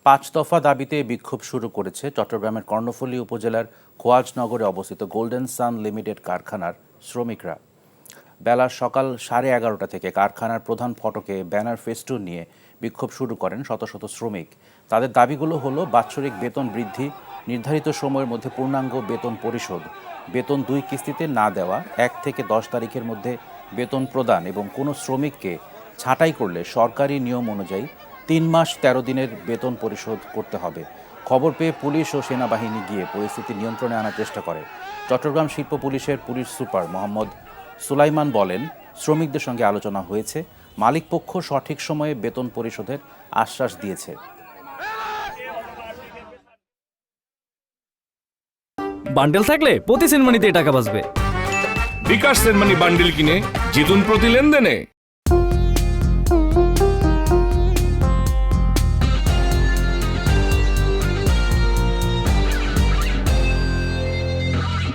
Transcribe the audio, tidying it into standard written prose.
পাঁচ দফা দাবিতে বিক্ষোভ শুরু করেছে চট্টগ্রামের কর্ণফুলী উপজেলার খোয়াজনগরে অবস্থিত গোল্ডেন সান লিমিটেড কারখানার শ্রমিকরা। বেলা সকাল 11:30 থেকে কারখানার প্রধান ফটকে ব্যানার ফেস্টুন নিয়ে বিক্ষোভ শুরু করেন শত শত শ্রমিক। তাদের দাবিগুলো হলো বাৎসরিক বেতন বৃদ্ধি, নির্ধারিত সময়ের মধ্যে পূর্ণাঙ্গ বেতন পরিশোধ, বেতন 2 কিস্তিতে না দেওয়া, 1 থেকে 10 তারিখের মধ্যে বেতন প্রদান এবং কোনো শ্রমিককে ছাঁটাই করলে সরকারি নিয়ম অনুযায়ী 3 মাস 13 দিনের বেতন পরিশোধ করতে হবে। খবর পেয়ে পুলিশ ও সেনাবাহিনী গিয়ে পরিস্থিতি নিয়ন্ত্রণে আনার চেষ্টা করে। চট্টগ্রাম শিল্প পুলিশের পুলিশ সুপার মোহাম্মদ সুলাইমান বলেন, শ্রমিকদের সঙ্গে আলোচনা হয়েছে, মালিকপক্ষ সঠিক সময়ে বেতন পরিশোধের আশ্বাস দিয়েছে। বান্ডেল থাকলে প্রতি সেনমানিতে টাকা বাঁচবে। বিকাশ সেনমানি বান্ডিল কিনে জিতুন প্রতি লেনদেনে।